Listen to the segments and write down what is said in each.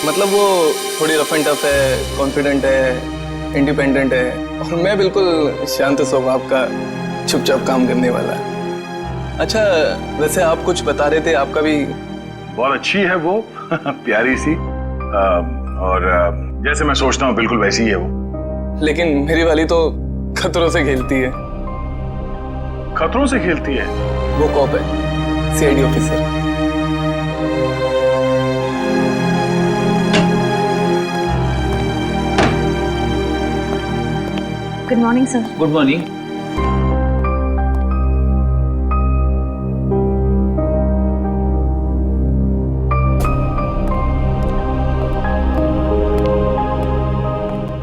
मतलब वो थोड़ी रफ एंड टफ है, कॉन्फिडेंट है, इंडिपेंडेंट है, और मैं बिल्कुल शांत स्वभाव का चुपचाप काम करने वाला। अच्छा, वैसे आप कुछ बता रहे थे, आपका भी बहुत अच्छी है वो प्यारी सी, और जैसे मैं सोचता हूँ बिल्कुल वैसी ही है वो। लेकिन मेरी वाली तो खतरों से खेलती है। खतरों से खेलती है? वो कॉप है, CID officer. Good morning sir. Good morning.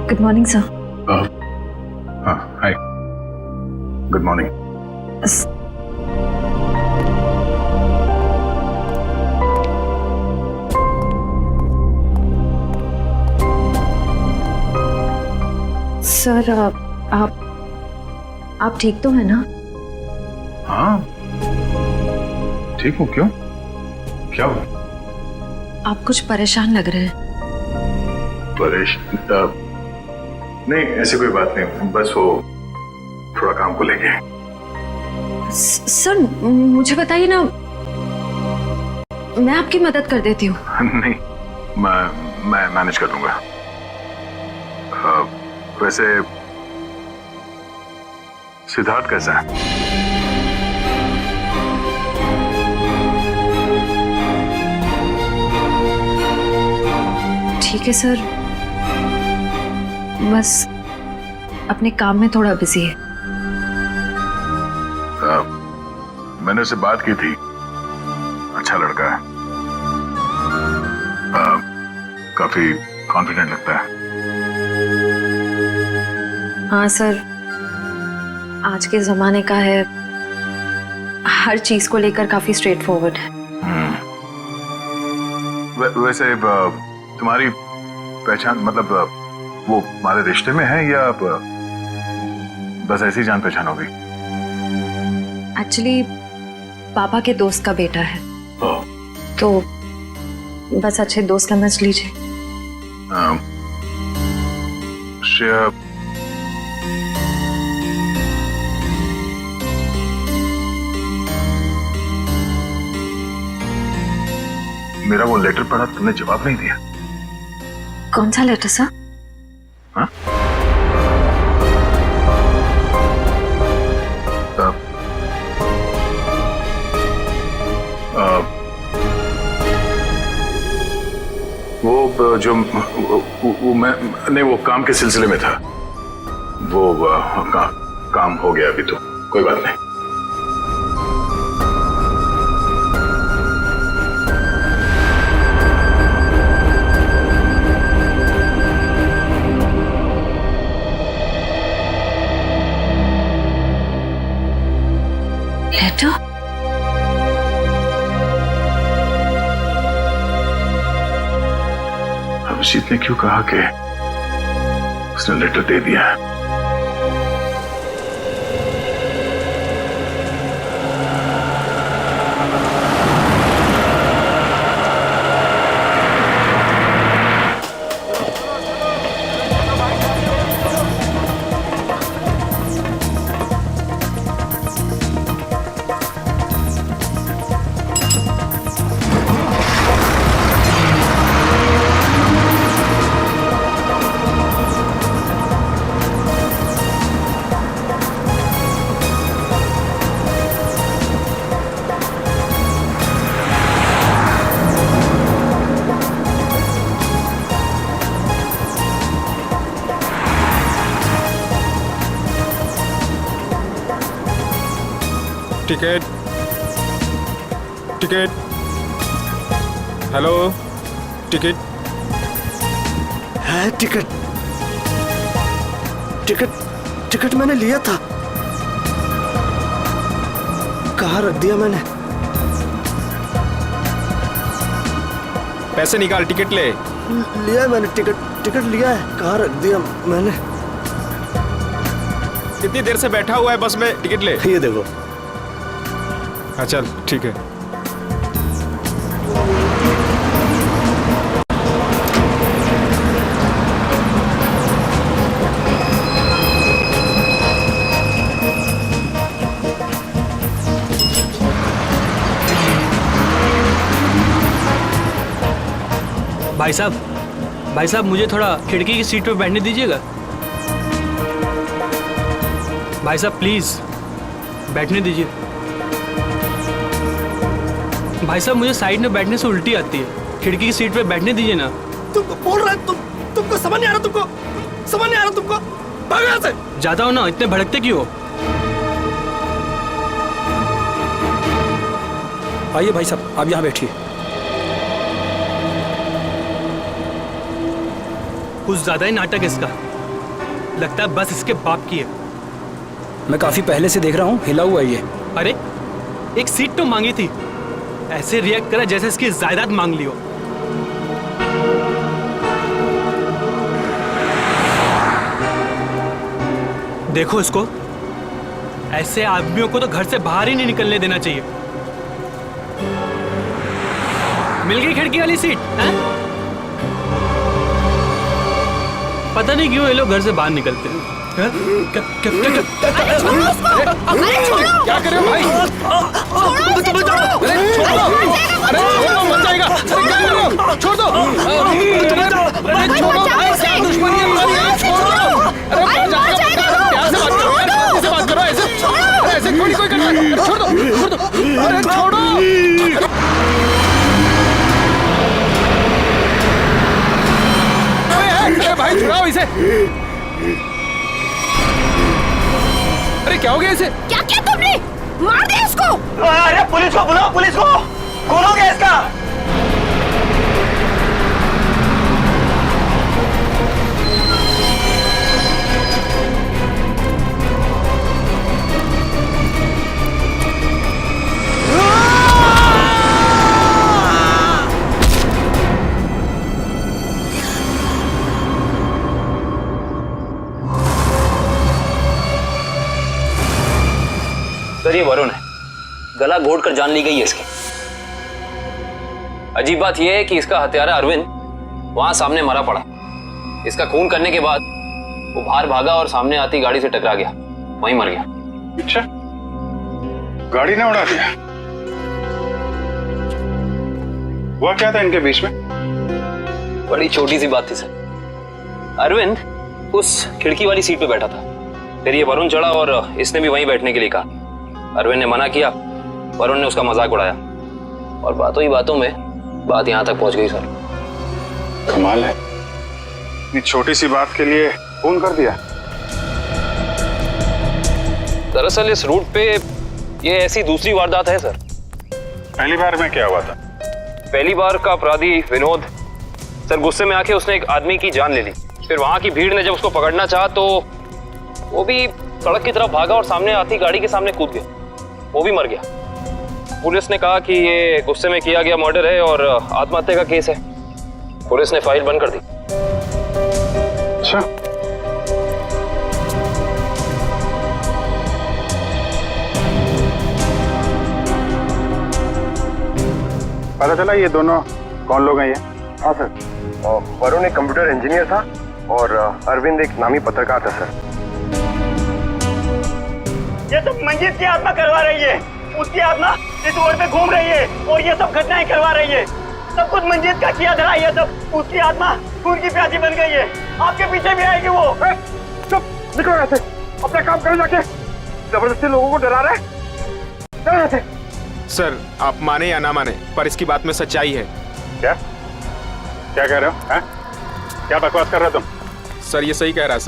Good morning sir. हाँ, हाय, गुड मॉर्निंग। सर आप ठीक तो है ना? हाँ ठीक हूँ। क्यों, क्या हुआ? आप कुछ परेशान लग रहे हैं। परेशान? नहीं, ऐसी कोई बात नहीं, बस वो थोड़ा काम को लेके। सर मुझे बताइए ना, मैं आपकी मदद कर देती हूँ। नहीं, मैं मैनेज कर लूंगा। वैसे सिद्धार्थ कैसा है? ठीक है सर, बस अपने काम में थोड़ा बिजी है। मैंने उससे बात की थी, अच्छा लड़का है, काफी कॉन्फिडेंट लगता है। हाँ सर, आज के जमाने का है, हर चीज को लेकर काफी स्ट्रेट फॉरवर्ड है। वैसे तुम्हारी पहचान, मतलब वो हमारे रिश्ते में है या बस ऐसी जान पहचान होगी? एक्चुअली पापा के दोस्त का बेटा है, तो बस अच्छे दोस्त समझ लीजिए। श्रेया, मेरा वो लेटर पढ़ा, तुमने जवाब नहीं दिया। कौन सा लेटर सर? हाँ? वो जो वो मैं नहीं, वो काम के सिलसिले में था। वो काम हो गया अभी, तो कोई बात नहीं। लेटर? अभिजीत ने क्यों कहा कि उसने लेटर दे दिया है? टिकट, टिकट, हेलो, टिकट है? टिकट, टिकट, टिकट मैंने लिया था। कहाँ रख दिया मैंने? पैसे निकाल, टिकट ले। लिया है मैंने, टिकट लिया है। कहाँ रख दिया मैंने? कितनी देर से बैठा हुआ है बस में, टिकट ले। ये देखो। हाँ चल ठीक है। भाई साहब मुझे थोड़ा खिड़की की सीट पे बैठने दीजिएगा। भाई साहब प्लीज बैठने दीजिए। भाई साहब मुझे साइड में बैठने से उल्टी आती है, खिड़की की सीट पे बैठने दीजिए ना। तुमको बोल रहा है, तुमको समझ नहीं आ रहा, तुमको समझ नहीं आ रहा, तुमको भागो यहाँ से। जाता हो ना, इतने भड़कते क्यों हो? आइए भाई साहब, आप यहाँ बैठिए। कुछ ज्यादा ही नाटक इसका, लगता है बस इसके बाप की है। मैं काफी पहले से देख रहा हूँ, हिला हुआ ये। अरे एक सीट तो मांगी थी, ऐसे रिएक्ट करा जैसे इसकी जायदाद मांग ली हो। देखो इसको, ऐसे आदमियों को तो घर से बाहर ही नहीं निकलने देना चाहिए। मिल गई खिड़की वाली सीट है? पता नहीं क्यों ये लोग घर से बाहर निकलते हैं। क्या कर रहे हो भाई? अरे छोड़ो, मर जाएगा। अरे क्या कर रहे हो? छोड़ दो। अरे छोड़ो भाई, क्या दुश्मनी है हमारी? छोड़ो। अरे मर जाएगा। प्यार से बात करो यार, शांति से बात करो। ऐसे थोड़ी कोई करता है। छोड़ दो। अरे छोड़ो। अरे भाई छुड़ाओ इसे। अरे क्या हो गया इसे? क्या किया तुमने? मार दिया इसको। अरे पुलिस को बुलाओ, पुलिस को। कौन हो गया इसका? सर ये वरुण है, गला घोट कर जान ली गई है इसकी। अजीब बात यह है कि इसका हत्यारा अरविंद वहां सामने मरा पड़ा। इसका खून करने के बाद वो बाहर भागा और सामने आती गाड़ी से टकरा गया, वहीं मर गया। अच्छा, गाड़ी ने उड़ा दिया? हुआ क्या था इनके बीच में? बड़ी छोटी सी बात थी सर। अरविंद उस खिड़की वाली सीट पे बैठा था, फिर ये वरुण चढ़ा और इसने भी वहीं बैठने के लिए कहा। अरविंद ने मना किया, वरुण ने उसका मजाक उड़ाया और बातों ही बातों में बात यहां तक पहुंच गई सर। कमाल है, इतनी छोटी सी बात के लिए फोन कर दिया। दरअसल इस रूट पे ये ऐसी दूसरी वारदात है सर। पहली बार में क्या हुआ था? पहली बार का अपराधी विनोद सर गुस्से में आके उसने एक आदमी की जान ले ली। फिर वहां की भीड़ ने जब उसको पकड़ना चाहा तो वो भी सड़क की तरफ भागा और सामने आती गाड़ी के सामने कूद गया, वो भी मर गया। पुलिस ने कहा कि ये गुस्से में किया गया मर्डर है और आत्महत्या का केस है। पुलिस ने फाइल बंद कर दी। अच्छा, पता चला ये दोनों कौन लोग हैं? ये हाँ सर, वरुण एक कंप्यूटर इंजीनियर था और अरविंद एक नामी पत्रकार था सर। ये सब मंजीत की आत्मा करवा रही है। उसकी आत्मा इस रोड पे घूम रही है और ये सब घटनाएं करवा रही है। सब कुछ मंजीत का किया धरा, ये सब उसकी आत्मा खून की प्यासी बन गई है। आपके पीछे भी आएगी वो। चुप, निकलो यहाँ से, अपना काम करो जाके। जबरदस्ती लोगों को डरा रहे। चलो यहाँ से। सर आप माने या ना माने, पर इसकी बात में सच्चाई है। क्या कह रहे हो? हैं? क्या बकवास कर रहे हो तुम? सर ये सही कह रहा है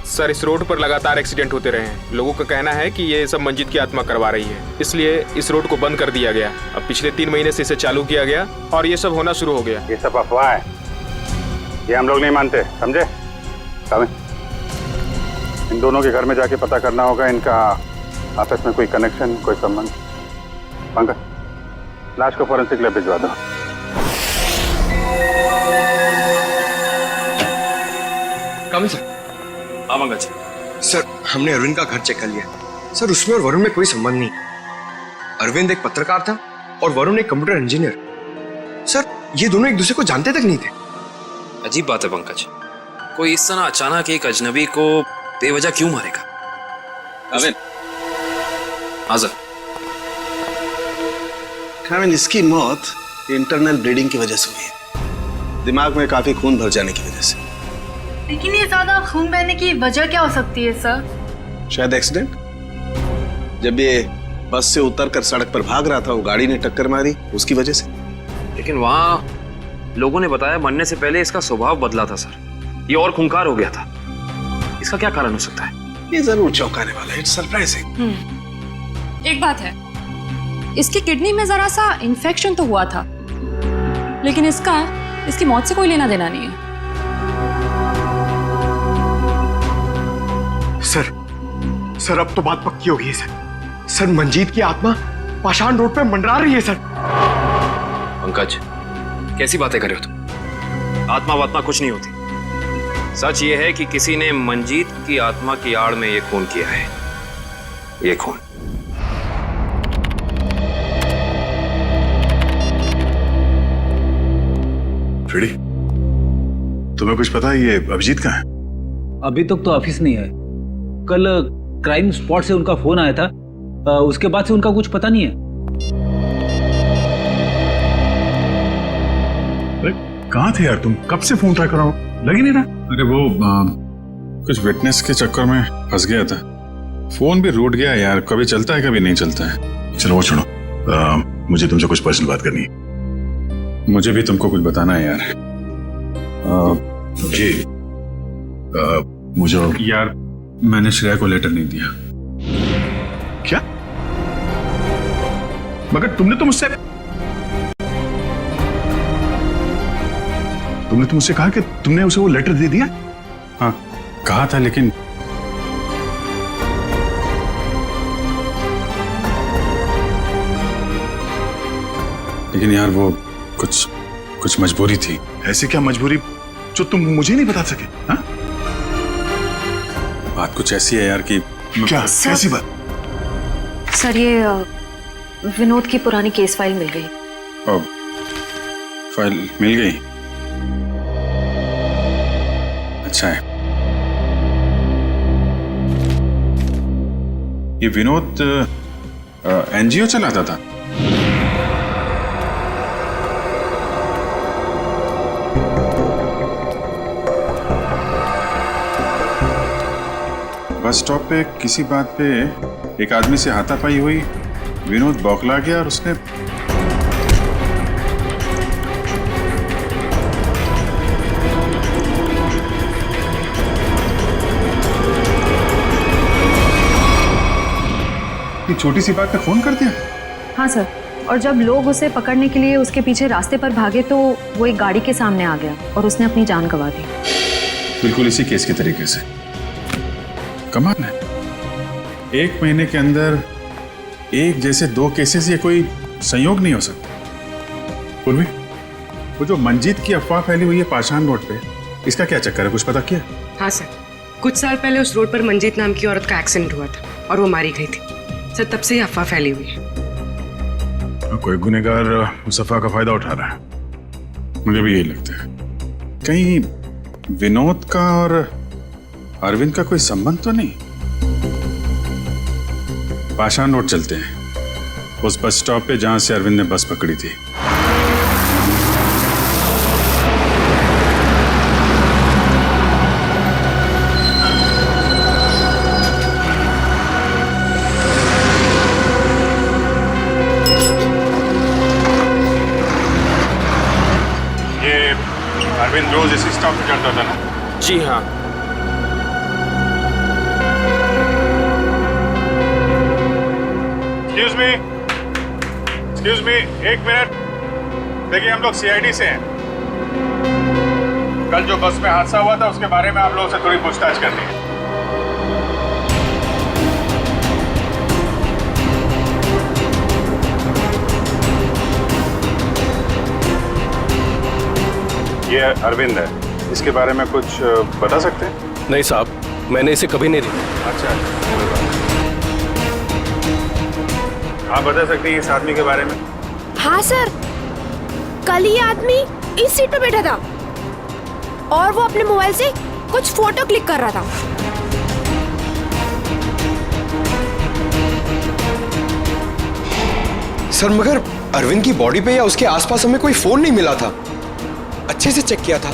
सर, इस रोड पर लगातार एक्सीडेंट होते रहे हैं। लोगों का कहना है कि ये सब मंजीत की आत्मा करवा रही है, इसलिए इस रोड को बंद कर दिया गया। अब पिछले 3 महीने से इसे चालू किया गया और ये सब होना शुरू हो गया। ये सब अफवाह है, ये हम लोग नहीं मानते, समझे? इन दोनों के घर में जाके पता करना होगा इनका आपस में कोई कनेक्शन, कोई संबंध। पंकज, लाश को फॉरेंसिक लैब भिजवा दो। कम सर। सर हमने अरविंद का घर चेक कर लिया सर, उसमें और वरुण में कोई संबंध नहीं। अरविंद एक पत्रकार था और वरुण एक कंप्यूटर इंजीनियर। सर ये दोनों एक दूसरे को जानते तक नहीं थे। अजीब बात है पंकज, कोई इस तरह अचानक एक अजनबी को बेवजह क्यों मारेगा? अरविंद, हाँ सर। इसकी मौत इंटरनल ब्लीडिंग की वजह से हुई है। दिमाग में काफी खून भर जाने की वजह से। लेकिन ये ज्यादा खून बहने की वजह क्या हो सकती है सर? शायद एक्सीडेंट। जब ये बस से उतरकर सड़क पर भाग रहा था, वो गाड़ी ने टक्कर मारी, उसकी वजह से। लेकिन वहाँ लोगों ने बताया मरने से पहले इसका स्वभाव बदला था सर, ये और खूंखार हो गया था। इसका क्या कारण हो सकता है? ये जरूर चौंकाने वाला है। It's surprising. एक बात है, इसकी किडनी में जरा सा इन्फेक्शन तो हुआ था, लेकिन इसकी मौत से कोई लेना देना नहीं है। सर अब तो बात पक्की हो गई है सर, मंजीत की आत्मा पाषाण रोड पे मंडरा रही है सर। पंकज, कैसी बातें कर रहे हो तुम? आत्मा वात्मा कुछ नहीं होती। सच ये है कि किसी ने मंजीत की आत्मा की आड़ में ये खून किया है। ये खून फ्रेडी, तुम्हें कुछ पता है ये अभिजीत कहाँ है? अभी तक तो ऑफिस नहीं है। कल क्राइम स्पॉट से उनका फोन आया था, उसके बाद से उनका कुछ पता नहीं है। अरे कहाँ थे यार तुम? कब से फोन ट्राई कर रहा हूँ, लग ही नहीं रहा। अरे वो कुछ विटनेस के चक्कर में फंस गया था। फोन भी रूट गया यार, कभी चलता है कभी नहीं चलता है। चलो वो छोड़ो, मुझे तुमसे कुछ पर्सनल बात करनी है। मुझे भी तुमको कुछ बताना है यार। जी मुझे यार, मैंने श्रेया को लेटर नहीं दिया। क्या? मगर तुमने तो मुझसे कहा कि तुमने उसे वो लेटर दे दिया। हाँ कहा था, लेकिन यार वो कुछ मजबूरी थी। ऐसे क्या मजबूरी जो तुम मुझे नहीं बता सके? हाँ? बात कुछ ऐसी है यार कि क्या? कैसी बात? सर, ये विनोद की पुरानी केस फाइल मिल गई। फाइल मिल गई? अच्छा है। ये विनोद एनजीओ चलाता था। बस स्टॉप पे किसी बात पे एक आदमी से हाथापाई हुई, विनोद बौखला गया और उसने छोटी सी बात पे फोन कर दिया। हाँ सर, और जब लोग उसे पकड़ने के लिए उसके पीछे रास्ते पर भागे तो वो एक गाड़ी के सामने आ गया और उसने अपनी जान गंवा दी। बिल्कुल इसी केस के तरीके से। कमाल है, 1 महीने के अंदर एक जैसे 2 केसेस, ये कोई संयोग नहीं हो सकता। पूर्वी, वो जो मंजीत की अफवाह फैली हुई है पाषाण रोड पे, इसका क्या चक्कर है? कुछ पता किया? हाँ सर, कुछ साल पहले उस रोड पर मंजीत नाम की औरत का एक्सीडेंट हुआ था और वो मारी गई थी सर। तब से ही अफवाह फैली हुई है। कोई गुनहगार उस अफवाह का फायदा उठा रहा है। मुझे भी यही लगता है। कहीं विनोद का और अरविंद का कोई संबंध तो नहीं? पाषाण रोड चलते हैं, उस बस स्टॉप पे जहां से अरविंद ने बस पकड़ी थी। ये अरविंद रोज इसी स्टॉप पे चढ़ता था ना? जी हाँ। Excuse me, 1 minute. देखिए, हम लोग सीआईडी से हैं। कल जो बस में हादसा हुआ था उसके बारे में आप लोगों से थोड़ी पूछताछ करनी है। ये अरविंद है, इसके बारे में कुछ बता सकते हैं? नहीं साहब, मैंने इसे कभी नहीं देखा। अच्छा, आप बता सकते हैं इस आदमी के बारे में? हाँ सर, कल ये आदमी इस सीट पर बैठा था और वो अपने मोबाइल से कुछ फोटो क्लिक कर रहा था। सर मगर अरविंद की बॉडी पे या उसके आसपास हमें कोई फोन नहीं मिला था। अच्छे से चेक किया था।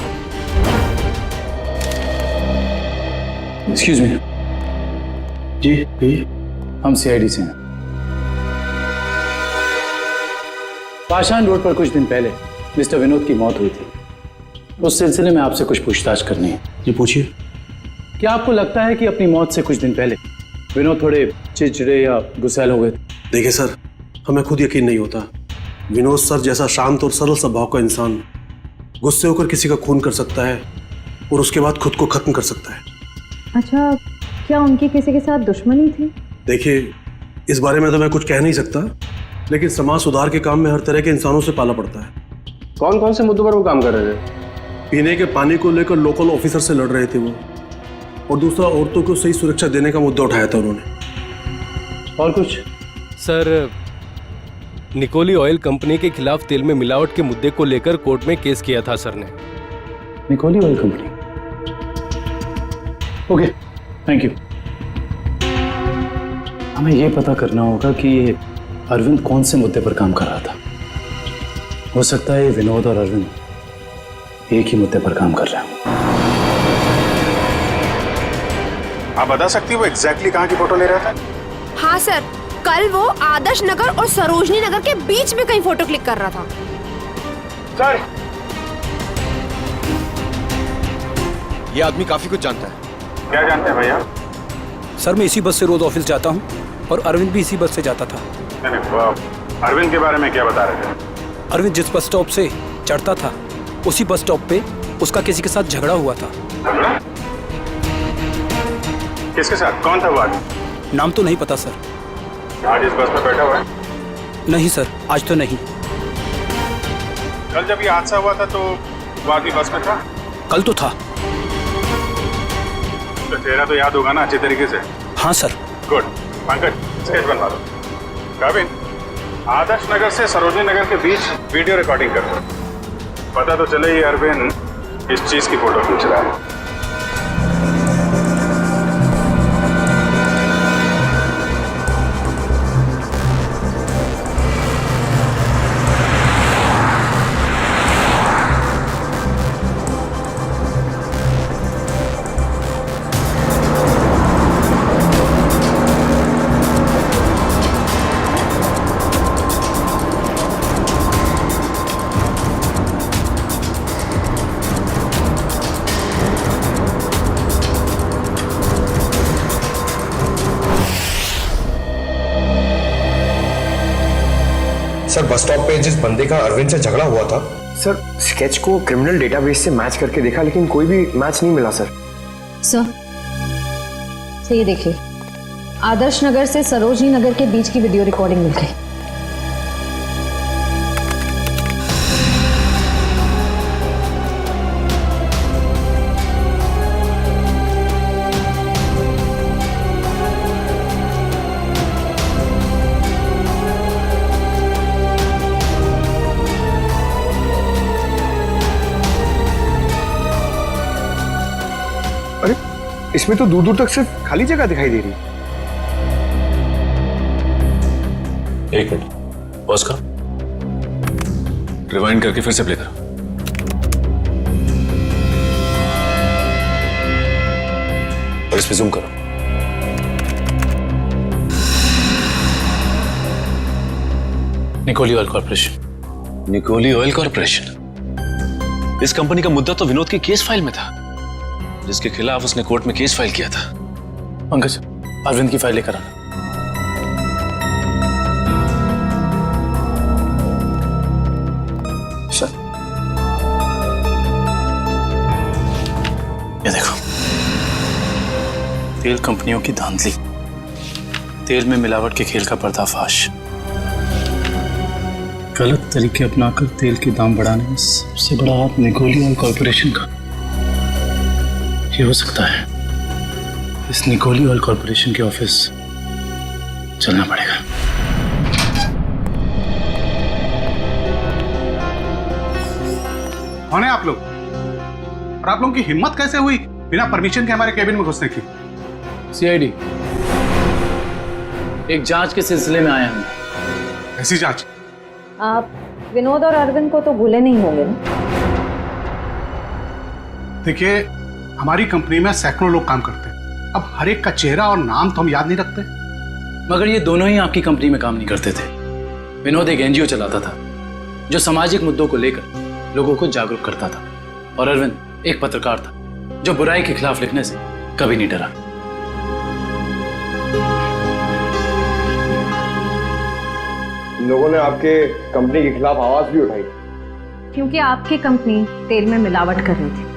एक्सक्यूज मी जी, हम सीआईडी से हैं। पाषाण रोड पर कुछ दिन पहले मिस्टर विनोद की मौत हुई थी। उस सिलसिले में आपसे कुछ पूछताछ करनी है। जी पूछिए। क्या आपको लगता है कि अपनी मौत से कुछ दिन पहले विनोद थोड़े चिड़चिड़े या गुस्सैल हो गए थे? देखिए सर, हमें खुद यकीन नहीं होता। विनोद सर जैसा शांत और सरल स्वभाव का इंसान गुस्से होकर किसी का खून कर सकता है और उसके बाद खुद को खत्म कर सकता है। अच्छा, क्या उनकी किसी के साथ दुश्मनी थी? देखिए, इस बारे में तो मैं कुछ कह नहीं सकता, लेकिन समाज सुधार के काम में हर तरह के इंसानों से पाला पड़ता है। कौन कौन से मुद्दों पर वो काम कर रहे थे? पीने के पानी को लेकर लोकल ऑफिसर से लड़ रहे थे वो, और दूसरा औरतों को सही सुरक्षा देने का मुद्दा उठाया था उन्होंने। और कुछ? सर, निकोली ऑयल कंपनी के खिलाफ तेल में मिलावट के मुद्दे को लेकर कोर्ट में केस किया था सर ने। Nicoli oil company? Okay, thank you. हमें यह पता करना होगा कि ये अरविंद कौन से मुद्दे पर काम कर रहा था। हो सकता है विनोद और अरविंद एक ही मुद्दे पर काम कर रहे हैं। आप बता सकती हो वो एग्जैक्टली कहाँ की फोटो ले रहा था? हाँ सर, कल वो आदर्श नगर और सरोजनी नगर के बीच में कहीं फोटो क्लिक कर रहा था। सर, ये आदमी काफी कुछ जानता है। क्या जानते हैं भैया? सर, मैं इसी बस से रोज ऑफिस जाता हूँ और अरविंद भी इसी बस से जाता था। नहीं, अरविंद के बारे में क्या बता रहे थे? अरविंद जिस बस स्टॉप से चढ़ता था उसी बस स्टॉप पे उसका किसी के साथ झगड़ा हुआ था। झगड़ा? किसके साथ? कौन था वो आदमी? नाम तो नहीं पता सर। आज इस बस में बैठा हुआ है? नहीं सर, आज तो नहीं। कल जब ये हादसा हुआ था तो वो आदमी बस में था? कल तो था। तो चेहरा तो याद होगा ना अच्छे तरीके से? हाँ सर। गुड। पंकज, स्केच बनवा लो। कविन, आदर्श नगर से सरोजनी नगर के बीच वीडियो रिकॉर्डिंग कर दो। पता तो चले ये अरविंद इस चीज की फोटो खींच रहा है। सर, बस स्टॉप पे जिस बंदे का अरविंद से झगड़ा हुआ था, सर स्केच को क्रिमिनल डेटाबेस से मैच करके देखा लेकिन कोई भी मैच नहीं मिला सर। सर, ये देखिए, आदर्श नगर से सरोजनी नगर के बीच की वीडियो रिकॉर्डिंग मिल गई। अरे, इसमें तो दूर दूर तक सिर्फ खाली जगह दिखाई दे रही है। एक मिनट, पॉज करो, रिवाइंड करके फिर से प्ले करो। और इस पे जूम करो। Nicoli oil corporation. Nicoli oil corporation? इस कंपनी का मुद्दा तो विनोद की केस फाइल में था, जिसके खिलाफ उसने कोर्ट में केस फाइल किया था। पंकज, अरविंद की फाइल लेकर आना। सर, ये देखो, तेल कंपनियों की धांधली, तेल में मिलावट के खेल का पर्दाफाश, गलत तरीके अपनाकर तेल के दाम बढ़ाने में सबसे बड़ा हाथ निकोली ऑयल कॉर्पोरेशन का। ये हो सकता है इस निकोली ऑयल कॉर्पोरेशन के ऑफिस चलना पड़ेगा। कौन है आप लोग? और आप लोगों की हिम्मत कैसे हुई बिना परमिशन के हमारे केबिन में घुसने की? सीआईडी, एक जांच के सिलसिले में आए हैं। ऐसी जांच? आप विनोद और अरविंद को तो भूले नहीं होंगे ना? देखिए, हमारी कंपनी में सैकड़ों लोग काम करते हैं। अब हर एक का चेहरा और नाम तो हम याद नहीं रखते। मगर ये दोनों ही आपकी कंपनी में काम नहीं करते थे। विनोद एक एनजीओ चलाता था जो सामाजिक मुद्दों को लेकर लोगों को जागरूक करता था, और अरविंद एक पत्रकार था जो बुराई के खिलाफ लिखने से कभी नहीं डरा। लोगों ने आपके कंपनी के खिलाफ आवाज भी उठाई क्योंकि आपकी कंपनी तेल में मिलावट कर रही थी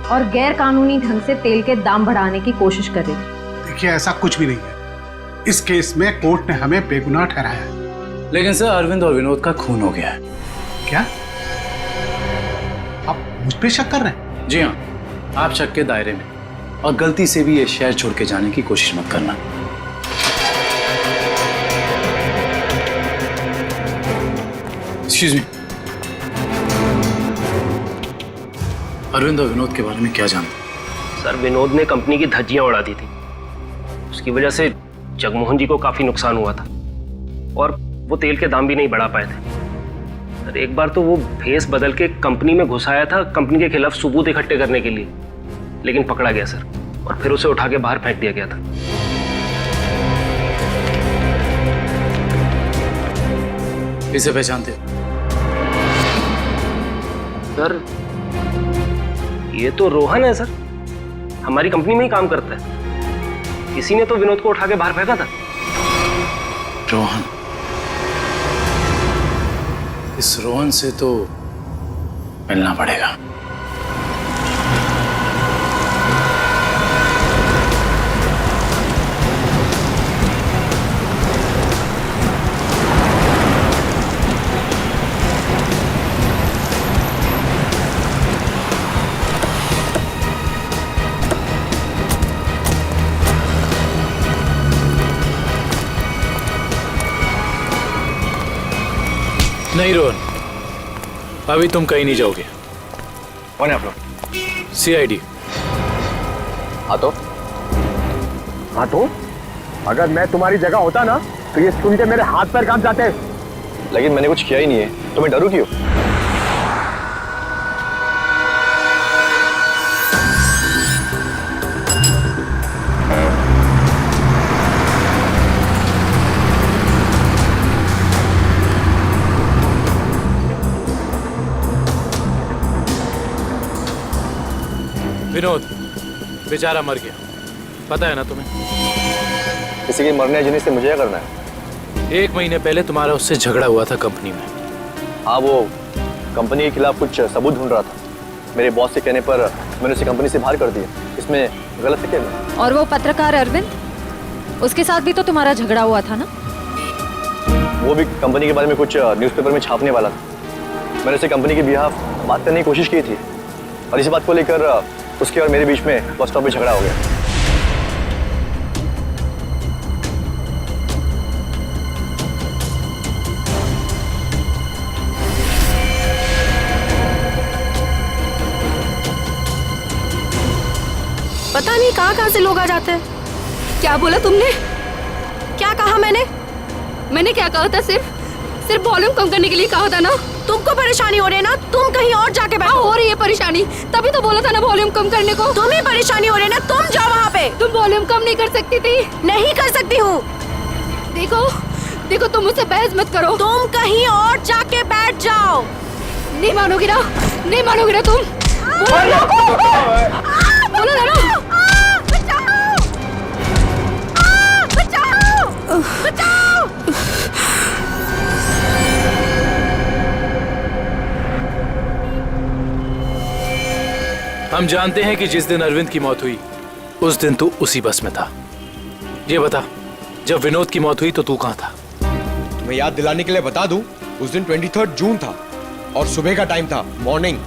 और गैर कानूनी ढंग से तेल के दाम बढ़ाने की कोशिश कर रही थी। देखिए, ऐसा कुछ भी नहीं है। इस केस में कोर्ट ने हमें बेगुनाह ठहराया है। लेकिन सर, अरविंद और विनोद का खून हो गया है। क्या आप मुझ पे शक कर रहे हैं? जी हाँ, आप शक के दायरे में, और गलती से भी ये शहर छोड़ के जाने की कोशिश मत करना। एक्सक्यूज मी, अरविंद और विनोद के बारे में क्या जानते? सर, विनोद ने कंपनी की धज्जियां उड़ा दी थी। उसकी वजह से जगमोहन जी को काफी नुकसान हुआ था और वो तेल के दाम भी नहीं बढ़ा पाए थे। सर, एक बार तो वो भेस बदल के कंपनी में घुस आया था कंपनी के खिलाफ सबूत इकट्ठे करने के लिए, लेकिन पकड़ा गया सर, और फिर उसे उठा के बाहर फेंक दिया गया था। इसे पहचानते? सर, ये तो रोहन है सर, हमारी कंपनी में ही काम करता है। इसी ने तो विनोद को उठा के बाहर फेंका था। रोहन? इस रोहन से तो मिलना पड़ेगा। नहीं रोहन, अभी तुम कहीं नहीं जाओगे। कौन है आप लोग? सीआईडी। हाँ तो अगर मैं तुम्हारी जगह होता ना तो ये सुन के मेरे हाथ पैर कांप जाते। लेकिन मैंने कुछ किया ही नहीं है, तो मैं डरूं क्यों? विनोद बेचारा मर गया, पता है ना तुम्हें? किसी के मरने जीने से मुझे क्या करना है? 1 महीने पहले तुम्हारा उससे झगड़ा हुआ था कंपनी में। हाँ, वो कंपनी के खिलाफ कुछ सबूत ढूंढ रहा था। मेरे बॉस के कहने पर मैंने उसे कंपनी से बाहर कर दिया। इसमें गलत है क्या? और वो पत्रकार अरविंद, उसके साथ भी तो तुम्हारा झगड़ा हुआ था ना? वो भी कंपनी के बारे में कुछ न्यूज़पेपर में छापने वाला था। मैंने उसे कंपनी के बिहाफ बात करने की कोशिश की थी, और इसी बात को लेकर उसके और मेरे बीच में बस स्टॉप पे झगड़ा हो गया। पता नहीं कहाँ से लोग आ जाते हैं। क्या बोला तुमने? क्या कहा मैंने? मैंने क्या कहा था? सिर्फ वॉल्यूम कम करने के लिए कहा था ना। तुमको परेशानी हो रही है ना, तुम कहीं और जाके बैठो। हो रही है परेशानी, तभी तो बोला था ना वॉल्यूम कम करने को। तुम्हें परेशानी हो रही है ना, तुम जाओ वहाँ पे। तुम वॉल्यूम कम नहीं कर सकती थी? नहीं कर सकती हूँ। देखो तुम मुझसे बहस मत करो। तुम कहीं और जाके बैठ जाओ। नहीं मानोगी ना तुम। बोलो ना। बचाओ। हम जानते हैं कि जिस दिन अरविंद की मौत हुई उस दिन तू उसी बस में था। ये बता, जब विनोद की मौत हुई तो तू कहाँ था? तुम्हें याद दिलाने के लिए बता दूं, उस दिन 23 जून था और सुबह का टाइम था, morning,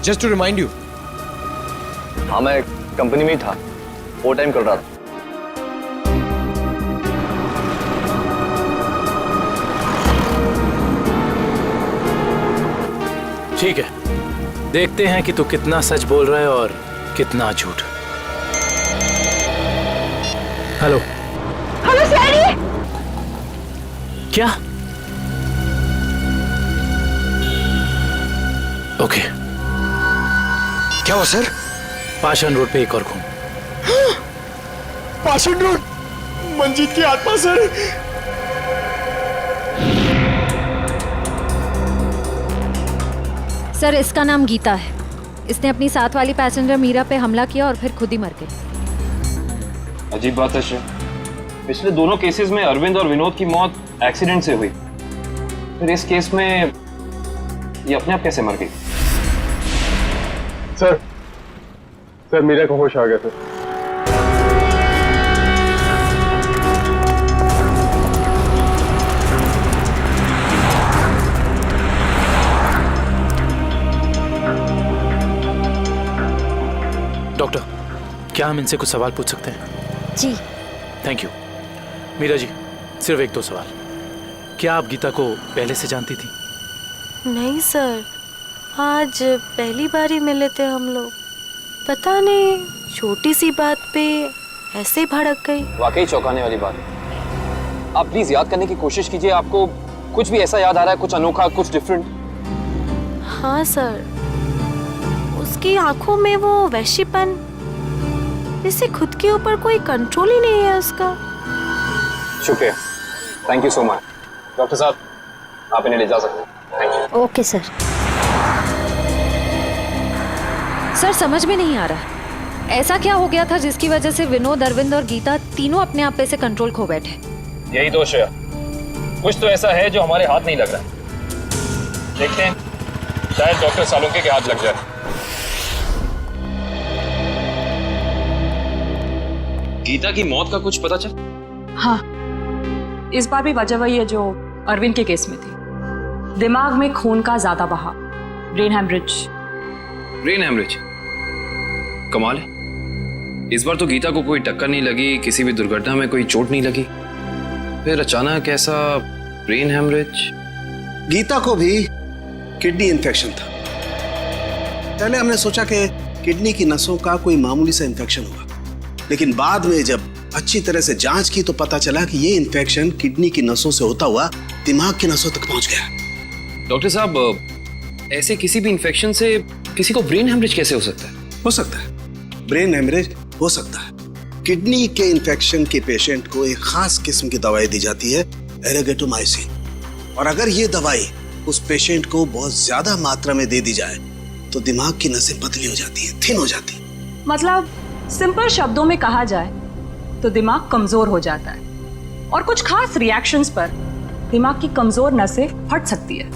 just to remind you. हाँ, मैं कंपनी में ही था, वो टाइम कर रहा था। ठीक है, देखते हैं कि तू कितना सच बोल रहा है और कितना झूठ। Hello CID. क्या? ओके। क्या हुआ सर? पाषाण रोड पे एक और खून। पाषाण रोड, मंजीत की आत्मा सर। सर इसका नाम गीता है। इसने अपनी साथ वाली पैसेंजर मीरा पे हमला किया और फिर खुद ही मर गई। अजीब बात है श्रेया, पिछले दोनों केसेस में अरविंद और विनोद की मौत एक्सीडेंट से हुई, फिर इस केस में ये अपने आप कैसे मर गई? सर मीरा को होश आ गया सर। डॉक्टर, क्या हम इनसे कुछ सवाल पूछ सकते हैं? जी। Thank you. मीरा जी, सिर्फ एक दो सवाल। क्या आप गीता को पहले से जानती थी? नहीं सर, आज पहली बार ही मिले थे हम लोग। पता नहीं छोटी सी बात पे ऐसे भड़क गई। वाकई चौंकाने वाली बात है। आप प्लीज याद करने की कोशिश कीजिए, आपको कुछ भी ऐसा याद आ रहा है, कुछ अनोखा, कुछ डिफरेंट? हाँ सर, उसकी आंखों में वो वैश्यपन, जैसे खुद के ऊपर कोई कंट्रोल ही नहीं है उसका। शुक्रिया, thank you so much. Doctor साहब, आप इन्हें ले जा सकते हैं। Thank you. Okay sir. Sir समझ में नहीं आ रहा, ऐसा क्या हो गया था जिसकी वजह से विनोद, अरविंद और गीता तीनों अपने आप पे से कंट्रोल खो बैठे? यही दोष है, कुछ तो ऐसा है जो हमारे हाथ नहीं लग रहा। देखते हैं, शायद डॉक्टर सालुंके के हाथ लग जाए। गीता की मौत का कुछ पता चल? हाँ, इस बार भी वजह वही है जो अरविंद के केस में थी। दिमाग में खून का ज्यादा बहाव, ब्रेन हैमरेज। Brain haemorrhage? कमाल है, इस बार तो गीता को कोई टक्कर नहीं लगी, किसी भी दुर्घटना में कोई चोट नहीं लगी, फिर अचानक ऐसा ब्रेन हैमरेज। गीता को भी किडनी इन्फेक्शन था। पहले हमने सोचा कि किडनी की नसों का कोई मामूली सा इन्फेक्शन हुआ, लेकिन बाद में जब अच्छी तरह से जांच की तो पता चला कि ये इन्फेक्शन किडनी की नसों से होता हुआ दिमाग की नसों तक पहुंच गया। डॉक्टर साहब, ऐसे किसी भी इन्फेक्शन से किसी को ब्रेन हैमरेज कैसे हो सकता है? हो सकता है, ब्रेन हैमरेज हो सकता है। किडनी के इन्फेक्शन के पेशेंट को एक खास किस्म की दवाई दी जाती है, एरेगेटोमाइसिन, और अगर ये दवाई उस पेशेंट को बहुत ज्यादा मात्रा में दे दी जाए तो दिमाग की नसें पतली हो जाती है, थिन हो जाती है। मतलब सिंपल शब्दों में कहा जाए तो दिमाग कमजोर हो जाता है और कुछ खास रिएक्शंस पर दिमाग की कमजोर नसें फट सकती है।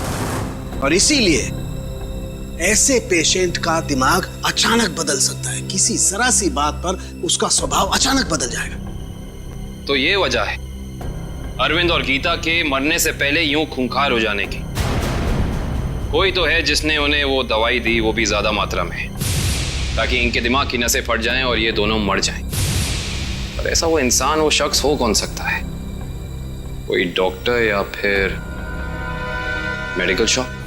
और इसीलिए ऐसे पेशेंट का दिमाग अचानक बदल सकता है, किसी जरा सी बात पर उसका स्वभाव अचानक बदल जाएगा। तो ये वजह है अरविंद और गीता के मरने से पहले यूं खूंखार हो जाने की। कोई तो है जिसने उन्हें वो दवाई दी, वो भी ज्यादा मात्रा में, ताकि इनके दिमाग की नसें फट जाएं और ये दोनों मर जाएं। पर ऐसा वो इंसान, वो शख्स हो कौन सकता है? कोई डॉक्टर या फिर मेडिकल शॉप?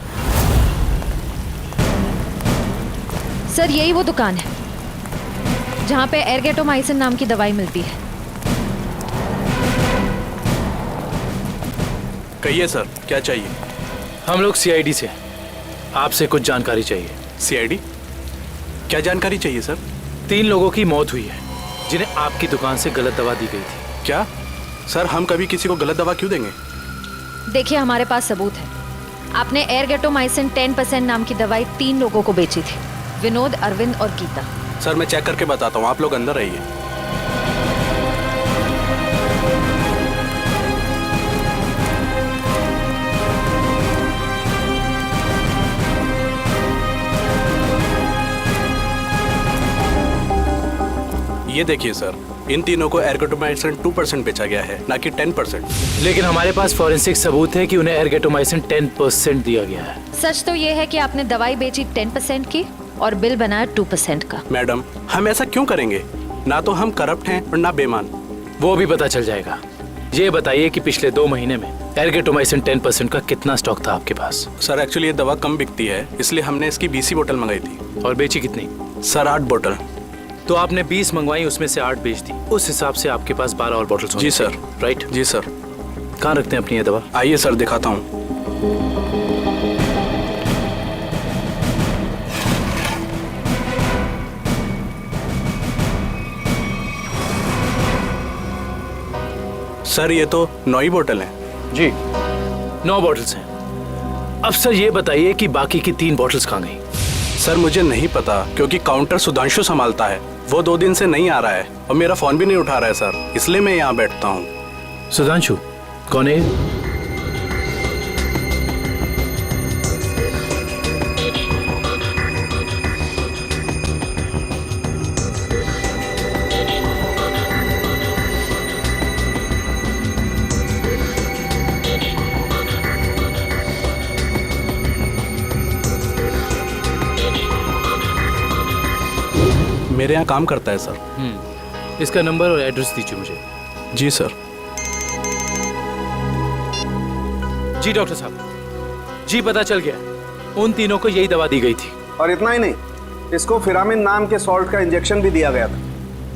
सर यही वो दुकान है जहाँ पे एरगेटोमाइसिन नाम की दवाई मिलती है। कहिए सर, क्या चाहिए? हम लोग सीआईडी से हैं, आपसे कुछ जानकारी चाहिए। सीआईडी? क्या जानकारी चाहिए सर? 3 लोगों की मौत हुई है जिन्हें आपकी दुकान से गलत दवा दी गई थी। क्या सर, हम कभी किसी को गलत दवा क्यों देंगे? देखिए हमारे पास सबूत है, आपने एरगेटोमाइसिन 10% नाम की दवाई 3 लोगों को बेची थी, विनोद, अरविंद और गीता। सर मैं चेक करके बताता हूँ, आप लोग अंदर रहिए। ये देखिए सर, इन तीनों को एरगेटोमाइसिन 2% बेचा गया है, ना कि 10%। लेकिन हमारे पास फॉरेंसिक सबूत है कि उन्हें एरगेटोमाइसिन 10% दिया गया है। सच तो ये है कि आपने दवाई बेची 10% की और बिल बनाया 2% का। मैडम, हम ऐसा क्यों करेंगे? ना तो हम करप्ट हैं और ना बेईमान। वो भी पता चल जाएगा। ये बताइए कि पिछले 2 महीने में एरगेटोमाइसिन 10% का कितना स्टॉक था आपके पास? सर एक्चुअली ये दवा कम बिकती है, इसलिए हमने इसकी 20 बोतल मंगाई थी। और बेची कितनी? सर 8 बोतल। तो आपने 20 मंगवाई, उसमें से 8 बेच दी, उस हिसाब से आपके पास 12 और बोतल। जी सर। राइट? जी सर। कहाँ रखते हैं अपनी ये दवा? आइए सर दिखाता हूँ। सर ये तो 9 ही बोतल हैं। जी 9 बॉटल्स हैं। अब सर ये बताइए कि बाकी की 3 बॉटल्स कहाँ गई? सर मुझे नहीं पता, क्योंकि काउंटर सुधांशु संभालता है। वो 2 दिन से नहीं आ रहा है और मेरा फोन भी नहीं उठा रहा है सर, इसलिए मैं यहाँ बैठता हूँ। सुधांशु कौन है? मेरे यहाँ काम करता है सर। इसका नंबर और एड्रेस दीजिए मुझे। जी सर। जी डॉक्टर साहब, जी पता चल गया, उन तीनों को यही दवा दी गई थी। और इतना ही नहीं, इसको फिरामिन नाम के सॉल्ट का इंजेक्शन भी दिया गया था,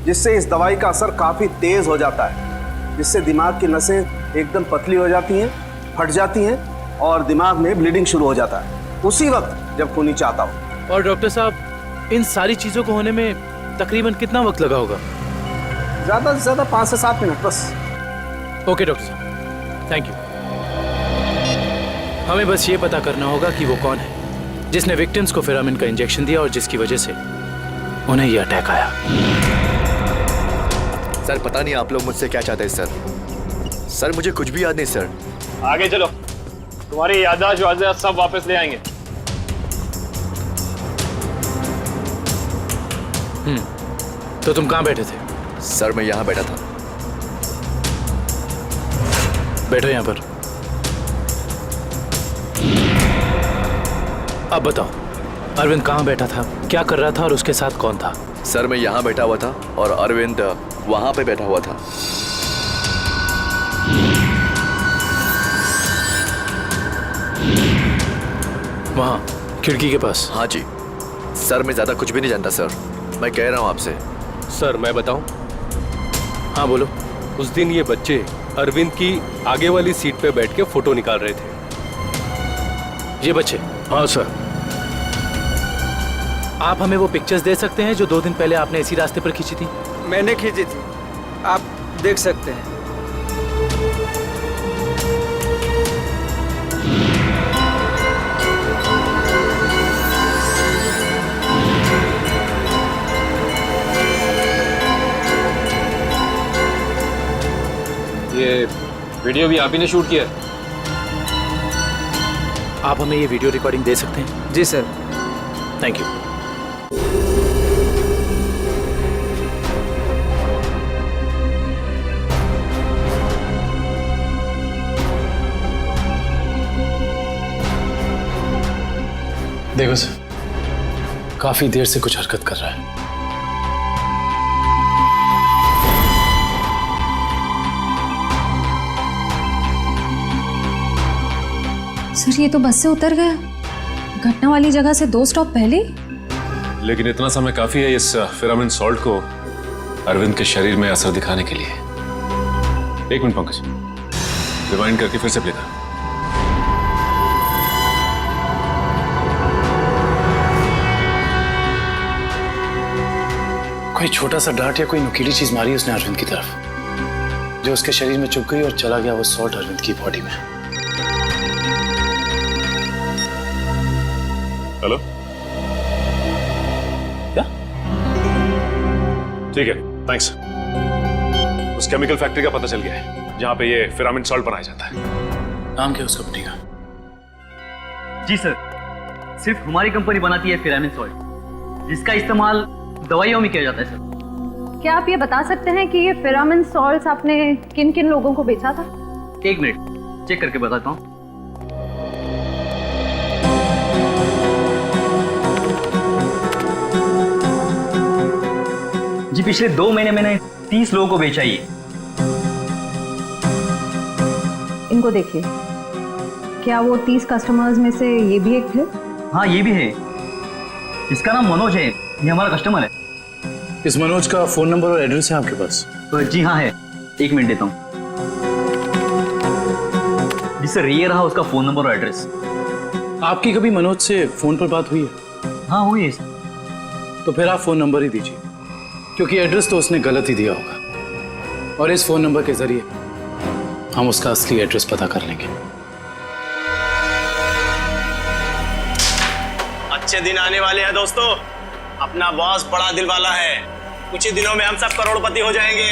जिससे इस दवाई का असर काफी तेज हो जाता है, जिससे दिमाग की नसें एकदम पतली हो जाती हैं, फट जाती हैं और दिमाग में ब्लीडिंग शुरू हो जाता है उसी वक्त जब खूनी चाहता हो। और डॉक्टर साहब, इन सारी चीजों को होने में तकरीबन कितना वक्त लगा होगा? ज्यादा से ज्यादा 5 से 7 मिनट बस। ओके डॉक्टर साहब, थैंक यू। हमें बस ये पता करना होगा कि वो कौन है जिसने विक्टिम्स को फिरामिन का इंजेक्शन दिया और जिसकी वजह से उन्हें ये अटैक आया। सर पता नहीं आप लोग मुझसे क्या चाहते हैं सर। सर मुझे कुछ भी याद नहीं सर। आगे चलो, तुम्हारी याददाश्त सब वापस ले आएंगे। तो तुम कहाँ बैठे थे? सर मैं यहाँ बैठा था। बैठो यहाँ पर। अब बताओ, अरविंद कहाँ बैठा था, क्या कर रहा था और उसके साथ कौन था? सर मैं यहाँ बैठा हुआ था और अरविंद वहाँ पे बैठा हुआ था। वहाँ खिड़की के पास? हाँ जी सर, मैं ज्यादा कुछ भी नहीं जानता सर, मैं कह रहा हूँ आपसे। सर मैं बताऊं? हाँ बोलो। उस दिन ये बच्चे अरविंद की आगे वाली सीट पे बैठ के फोटो निकाल रहे थे। ये बच्चे? हाँ सर। आप हमें वो पिक्चर्स दे सकते हैं जो 2 दिन पहले आपने इसी रास्ते पर खींची थी? मैंने खींची थी, आप देख सकते हैं। ये वीडियो भी आप ही ने शूट किया? आप हमें ये वीडियो रिकॉर्डिंग दे सकते हैं? जी सर। Thank you. देखो सर, काफी देर से कुछ हरकत कर रहा है। सर ये तो बस से उतर गया, घटना वाली जगह से 2 स्टॉप पहले। लेकिन इतना समय काफी है इस फिरामिन सॉल्ट को अरविंद के शरीर में असर दिखाने के लिए। 1 मिनट पंकज, रिवाइंड करके फिर से प्ले कर। कोई छोटा सा डांट या कोई नुकीली चीज मारी उसने अरविंद की तरफ, जो उसके शरीर में चुभ गई और चला गया वो सॉल्ट अरविंद की बॉडी में। हेलो, क्या? ठीक है, थैंक्स। उस केमिकल फैक्ट्री का पता चल गया है जहां पे ये फिरामिन सॉल्ट बनाया जाता है। नाम क्या उस कंपनी का? जी सर, सिर्फ हमारी कंपनी बनाती है फिरामिन सॉल्ट, जिसका इस्तेमाल दवाइयों में किया जाता है सर। क्या आप ये बता सकते हैं कि ये फिरामिन सॉल्ट्स आपने किन किन लोगों को बेचा था? 1 मिनट चेक करके बताता हूँ। जी पिछले 2 महीने मैंने 30 लोगों को बेचा ये। इनको देखिए, क्या वो 30 कस्टमर्स में से ये भी एक थे? हाँ ये भी है, इसका नाम मनोज है, ये हमारा कस्टमर है। इस मनोज का फोन नंबर और एड्रेस है आपके पास? जी हाँ है, 1 मिनट देता हूँ। जी सर, ये रहा उसका फोन नंबर और एड्रेस। आपकी कभी मनोज से फोन पर बात हुई है? हाँ हुई है। तो फिर आप फोन नंबर ही दीजिए, क्योंकि एड्रेस तो उसने गलत ही दिया होगा और इस फोन नंबर के जरिए हम उसका असली एड्रेस पता कर लेंगे। अच्छे दिन आने वाले हैं दोस्तों। अपना बॉस बड़ा दिल वाला है। कुछ ही दिनों में हम सब करोड़पति हो जाएंगे।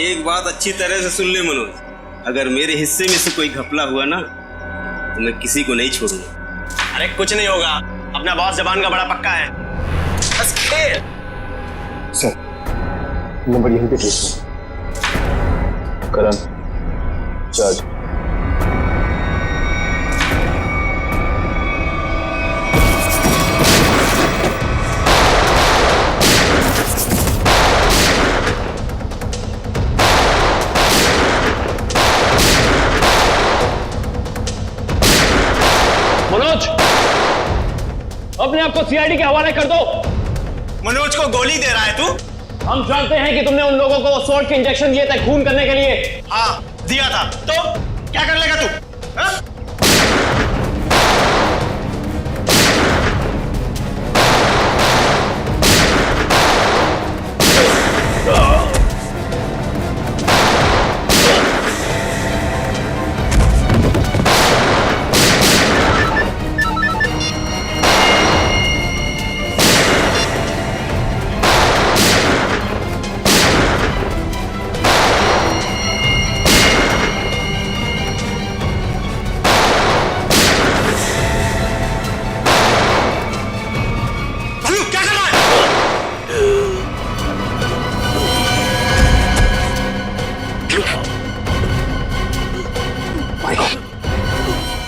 एक बात अच्छी तरह से सुन ले मनोज, अगर मेरे हिस्से में से कोई घपला हुआ ना तो मैं किसी को नहीं छोड़ूंगा। अरे कुछ नहीं होगा, अपना बॉस जबान का बड़ा पक्का है। बस सर नंबर यहीं पे भेज करण चार्ज। मनोज, अपने आप को सीआईडी के हवाले कर दो। मनोज को गोली दे रहा है तू? हम जानते हैं कि तुमने उन लोगों को सोल्ट के इंजेक्शन दिए थे खून करने के लिए। हाँ दिया था, तो क्या कर लेगा तू? हा?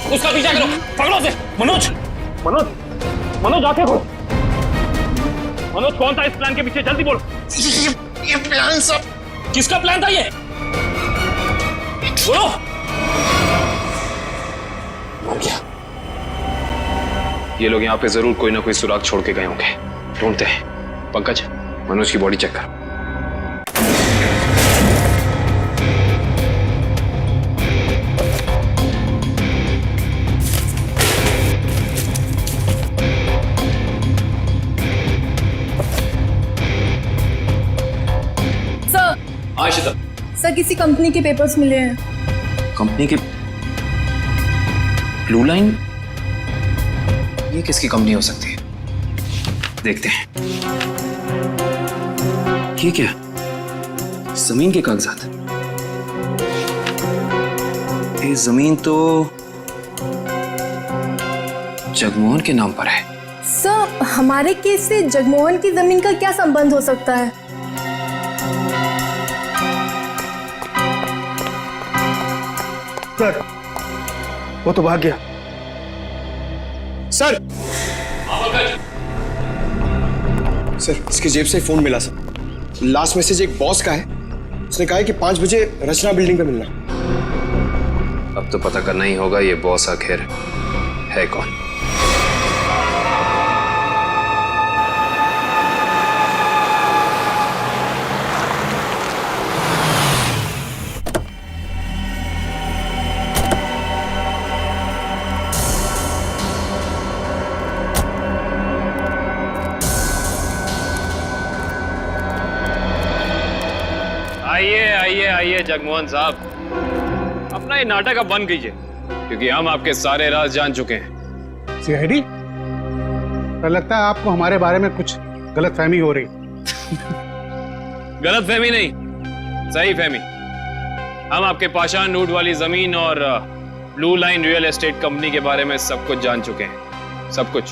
उसका पीछा करो, पकड़ो उसे। मनोज, मनोज, मनोज आंखें खोलो। मनोज कौन था इस प्लान के पीछे? जल्दी बोलो। ये प्लान सब किसका प्लान था? ये बोलो। मर गया। ये लोग यहाँ पे जरूर कोई ना कोई सुराग छोड़ के गए होंगे। ढूंढते हैं। पंकज, मनोज की बॉडी चेक कर। सर किसी कंपनी के पेपर्स मिले हैं। कंपनी के? Blue line? ये किसकी कंपनी हो सकती है? देखते हैं। ये क्या? जमीन के कागजात। ये जमीन तो जगमोहन के नाम पर है। सर हमारे केस से जगमोहन की जमीन का क्या संबंध हो सकता है? सर वो तो भाग गया। सर सर इसकी जेब से फोन मिला सर। लास्ट मैसेज एक बॉस का है। उसने कहा है कि 5 बजे रचना बिल्डिंग पे मिलना। अब तो पता करना ही होगा ये बॉस आखिर है कौन। आइए आइए आइए जगमोहन साहब, अपना ये नाटक अब बंद कीजिए, क्योंकि हम आपके सारे राज जान चुके हैं। सीआईडी, तो लगता है आपको हमारे बारे में कुछ गलतफहमी हो रही। गलतफहमी नहीं, सही फहमी। हम आपके पाषाण नूट वाली जमीन और blue line real estate company के बारे में सब कुछ जान चुके हैं, सब कुछ।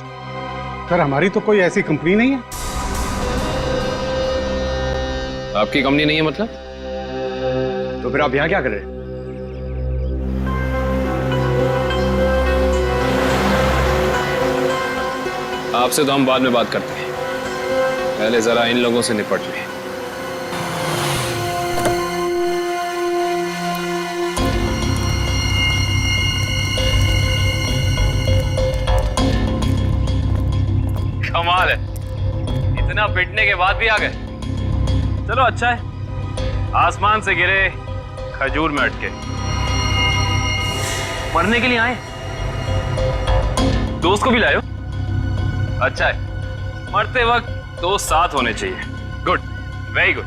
सर हमारी तो कोई ऐसी कंपनी नहीं है। आपकी कंपनी नहीं है मतलब? तो फिर आप यहाँ क्या कर रहे हैं? आपसे तो हम बाद में बात करते हैं, पहले जरा इन लोगों से निपट लें। कमाल है, इतना पिटने के बाद भी आ गए। चलो अच्छा है, आसमान से गिरे खजूर में अटके। मरने के लिए आए, दोस्त को भी लाए हो? अच्छा है, मरते वक्त दोस्त साथ होने चाहिए। Good, very good.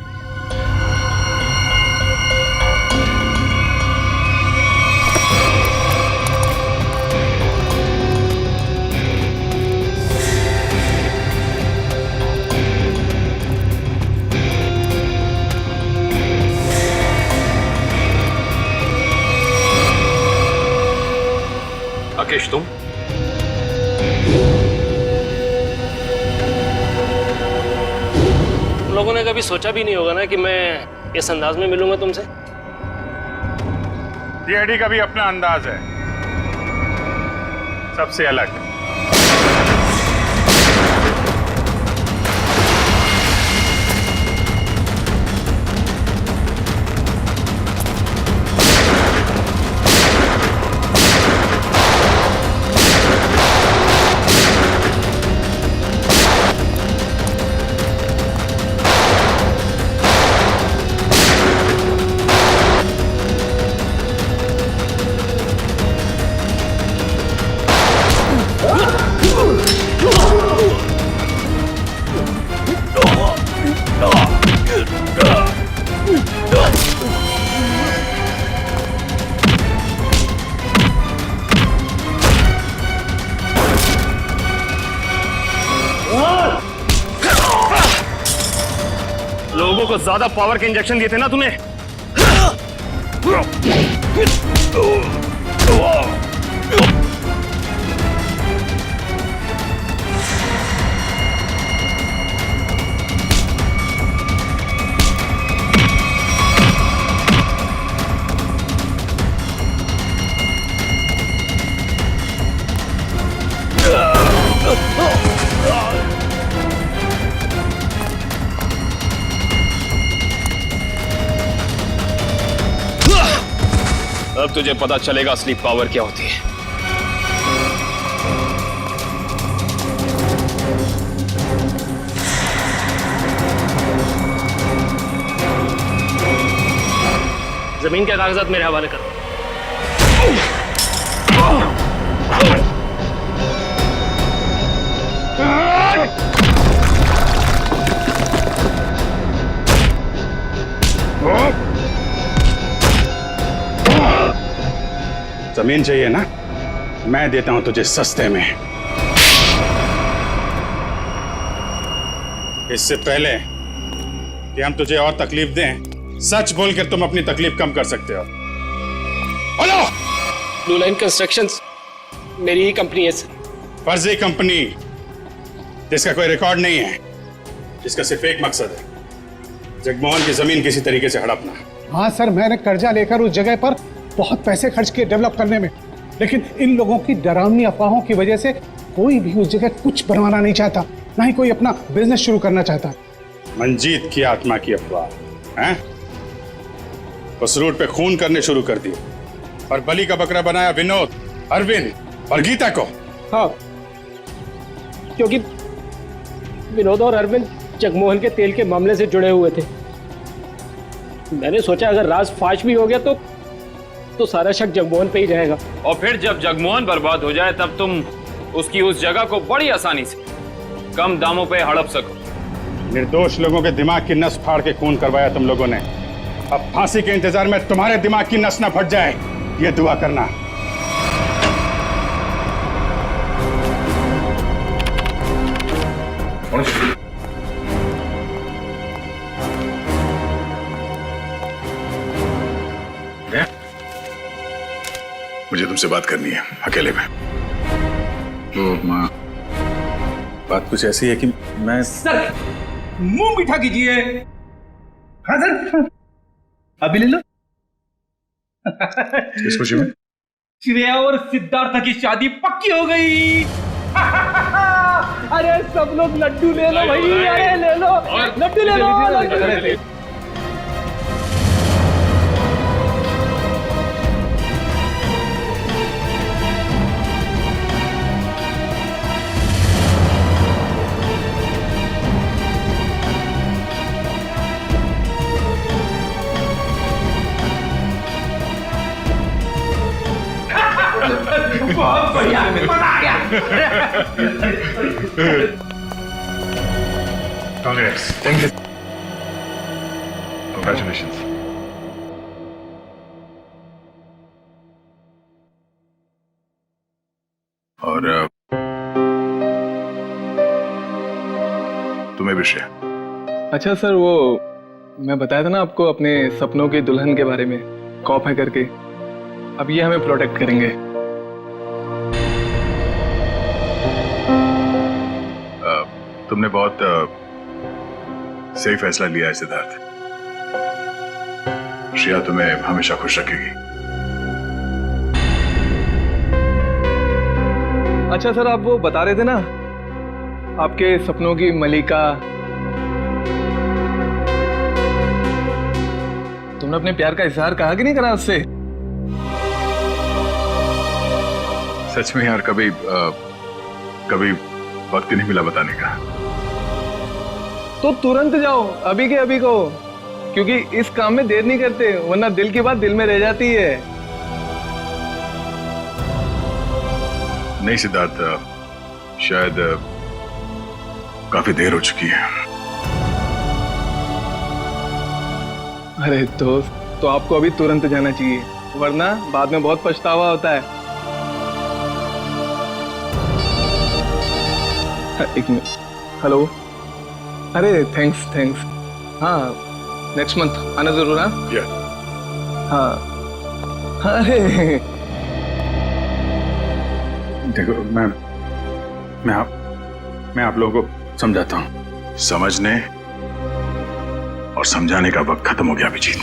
राकेश तुम? लोगों ने कभी सोचा भी नहीं होगा ना कि मैं इस अंदाज में मिलूंगा तुमसे। सीआईडी का भी अपना अंदाज है, सबसे अलग। लोगों को ज्यादा पावर के इंजेक्शन दिए थे ना तुम्हें। अब तुझे पता चलेगा असली पावर क्या होती है। जमीन के कागजात मेरे हवाले करो। जमीन चाहिए ना, मैं देता हूं तुझे सस्ते में। इससे पहले कि हम तुझे और तकलीफ दें, सच बोलकर तुम अपनी तकलीफ कम कर सकते हो। बोलो। ब्लू लाइन कंस्ट्रक्शंस मेरी ही कंपनी है सर। फर्जी कंपनी जिसका कोई रिकॉर्ड नहीं है, जिसका सिर्फ एक मकसद है, जगमोहन की जमीन किसी तरीके से हड़पना। हाँ सर, मैंने कर्जा लेकर उस जगह पर बहुत पैसे खर्च किए डेवलप करने में, लेकिन इन लोगों की डरावनी अफवाहों की वजह से कोई भी उस जगह कुछ बनवाना नहीं चाहता, ना ही कोई अपना बिजनेस शुरू करना चाहता। मंजीत की आत्मा की अफवाह हैं? उस रूट पे खून करने शुरू कर दिए और बलि का बकरा बनाया विनोद, अरविंद और गीता को। हाँ, क्योंकि विनोद और अरविंद जगमोहन के तेल के मामले से जुड़े हुए थे। मैंने सोचा अगर राज फाश भी हो गया तो सारा शक जगमोहन पे ही रहेगा। और फिर जब जगमोहन बर्बाद हो जाए तब तुम उसकी उस जगह को बड़ी आसानी से कम दामों पे हड़प सको। निर्दोष लोगों के दिमाग की नस फाड़ के खून करवाया तुम लोगों ने। अब फांसी के इंतजार में तुम्हारे दिमाग की नस न फट जाए, ये दुआ करना। मुझे तुमसे बात करनी है अकेले में। तो माँ, बात कुछ ऐसी है कि मैं सर मुंह मीठा कीजिए। हाँ सर, अभी ले लो। किस खुशी में? श्रेया और सिद्धार्थ की शादी पक्की हो गई। अरे सब लोग लड्डू ले लो भाई, अरे ले लो लड्डू, ले लो लड्डू। बहुत बढ़िया, मजा आ गया। Congress, thank you, congratulations. और तुम्हें भी श्रेया। अच्छा सर, वो मैं बताया था ना आपको अपने सपनों की दुल्हन के बारे में, कॉप है करके। अब ये हमें प्रोटेक्ट करेंगे। तुमने बहुत सही फैसला लिया है सिद्धार्थ। श्रेया तुम्हें हमेशा खुश रखेगी। अच्छा सर, आप वो बता रहे थे ना आपके सपनों की मलिका, तुमने अपने प्यार का इजहार कहा कि नहीं करा उससे? सच में यार, कभी कभी वक्त ही नहीं मिला बताने का। तो तुरंत जाओ, अभी के अभी को, क्योंकि इस काम में देर नहीं करते, वरना दिल की बात दिल में रह जाती है। नहीं सिद्धार्थ, शायद काफी देर हो चुकी है। अरे दोस्त, तो आपको अभी तुरंत जाना चाहिए, वरना बाद में बहुत पछतावा होता है। एक मिनट, हेलो। अरे थैंक्स। हाँ, नेक्स्ट मंथ आना जरूर। हाँ। अरे देखो, मैं आप लोगों को समझाता हूँ। समझने और समझाने का वक्त खत्म हो गया Abhijit.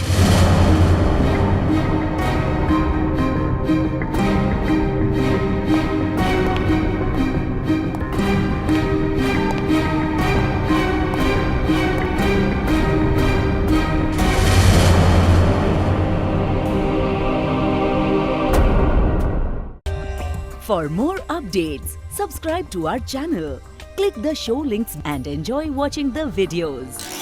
For more updates, subscribe to our channel, click the show links and enjoy watching the videos.